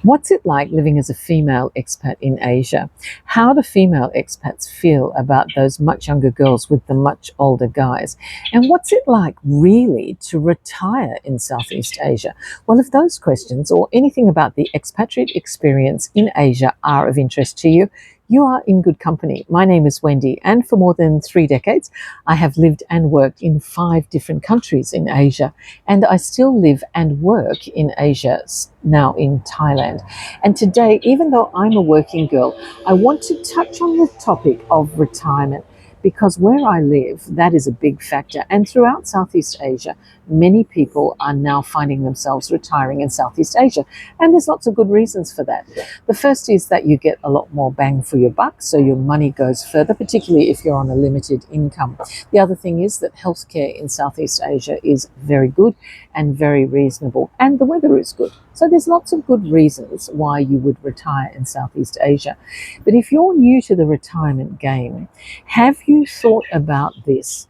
What's it like living as a female expat in Asia? How do female expats feel about those much younger girls with the much older guys? And what's it like really to retire in Southeast Asia? Well, if those questions or anything about the expatriate experience in Asia are of interest to you, you are in good company. My name is Wendy, and for more than 3 decades, I have lived and worked in 5 different countries in Asia, and I still live and work in Asia, now in Thailand. And today, even though I'm a working girl, I want to touch on the topic of retirement, because where I live, that is a big factor. And throughout Southeast Asia, many people are now finding themselves retiring in Southeast Asia. And there's lots of good reasons for that. The first is that you get a lot more bang for your buck, so your money goes further, particularly if you're on a limited income. The other thing is that healthcare in Southeast Asia is very good and very reasonable, and the weather is good. So there's lots of good reasons why you would retire in Southeast Asia. But if you're new to the retirement game, have you thought about this?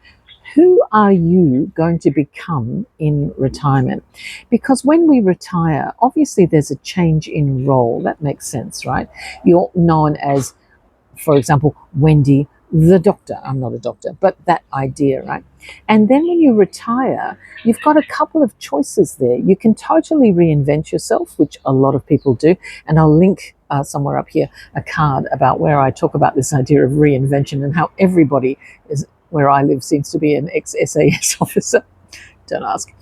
Who are you going to become in retirement? Because when we retire, obviously there's a change in role. That makes sense, right? You're known as, for example, Wendy the doctor. I'm not a doctor, but that idea, right? And then when you retire, you've got a couple of choices there. You can totally reinvent yourself, which a lot of people do. And I'll link somewhere up here a card about where I talk about this idea of reinvention and how everybody is, where I live, seems to be an ex-SAS officer. Don't ask.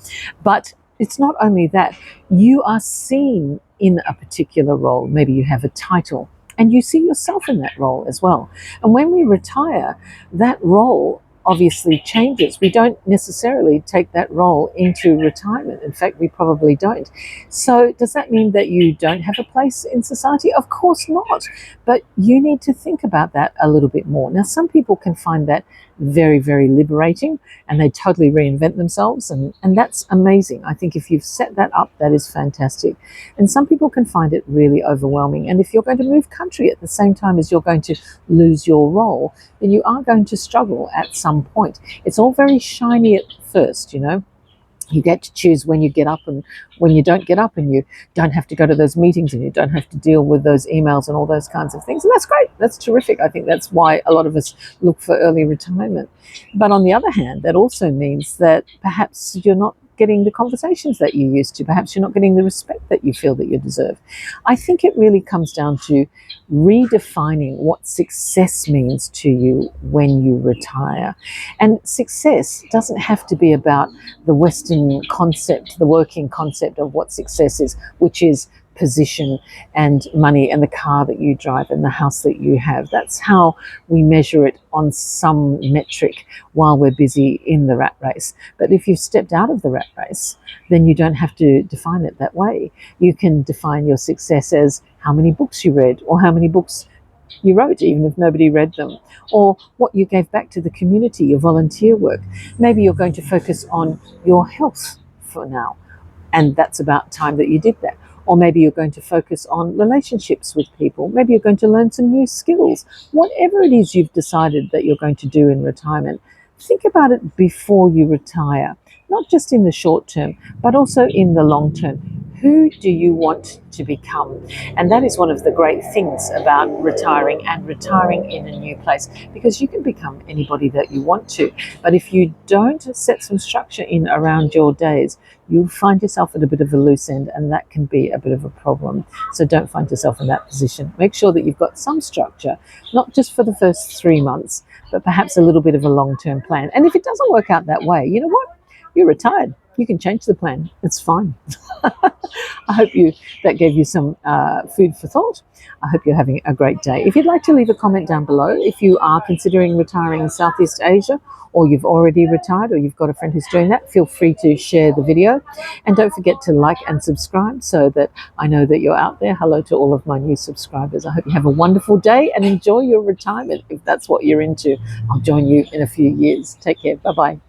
But it's not only that. You are seen in a particular role. Maybe you have a title, and you see yourself in that role as well. And when we retire, that role obviously changes. We don't necessarily take that role into retirement. In fact, we probably don't. So does that mean that you don't have a place in society? Of course not. But you need to think about that a little bit more. Now, some people can find that very, very liberating, and they totally reinvent themselves, and that's amazing. I think if you've set that up, that is fantastic. And some people can find it really overwhelming. And if you're going to move country at the same time as you're going to lose your role, then you are going to struggle at some point. It's all very shiny at first, you know. You get to choose when you get up and when you don't get up, and you don't have to go to those meetings, and you don't have to deal with those emails and all those kinds of things. And that's great. That's terrific. I think that's why a lot of us look for early retirement. But on the other hand, that also means that perhaps you're not getting the conversations that you used to. Perhaps you're not getting the respect that you feel that you deserve. I think it really comes down to redefining what success means to you when you retire. And success doesn't have to be about the Western concept, the working concept of what success is, which is position and money and the car that you drive and the house that you have. That's how we measure it on some metric while we're busy in the rat race. But if you've stepped out of the rat race, then you don't have to define it that way. You can define your success as how many books you read, or how many books you wrote, even if nobody read them, or what you gave back to the community, your volunteer work. Maybe you're going to focus on your health for now, and that's about time that you did that. Or maybe you're going to focus on relationships with people. Maybe you're going to learn some new skills. Whatever it is you've decided that you're going to do in retirement, think about it before you retire, not just in the short term, but also in the long term. Who do you want to become? And that is one of the great things about retiring, and retiring in a new place, because you can become anybody that you want to. But if you don't set some structure in around your days, you'll find yourself at a bit of a loose end, and that can be a bit of a problem. So don't find yourself in that position. Make sure that you've got some structure, not just for the first 3 months, but perhaps a little bit of a long-term plan. And if it doesn't work out that way, you know what? You're retired. You can change the plan. It's fine. I hope that gave you some food for thought. I hope you're having a great day. If you'd like to leave a comment down below, if you are considering retiring in Southeast Asia, or you've already retired, or you've got a friend who's doing that, feel free to share the video. And don't forget to like and subscribe so that I know that you're out there. Hello to all of my new subscribers. I hope you have a wonderful day and enjoy your retirement. If that's what you're into, I'll join you in a few years. Take care. Bye-bye.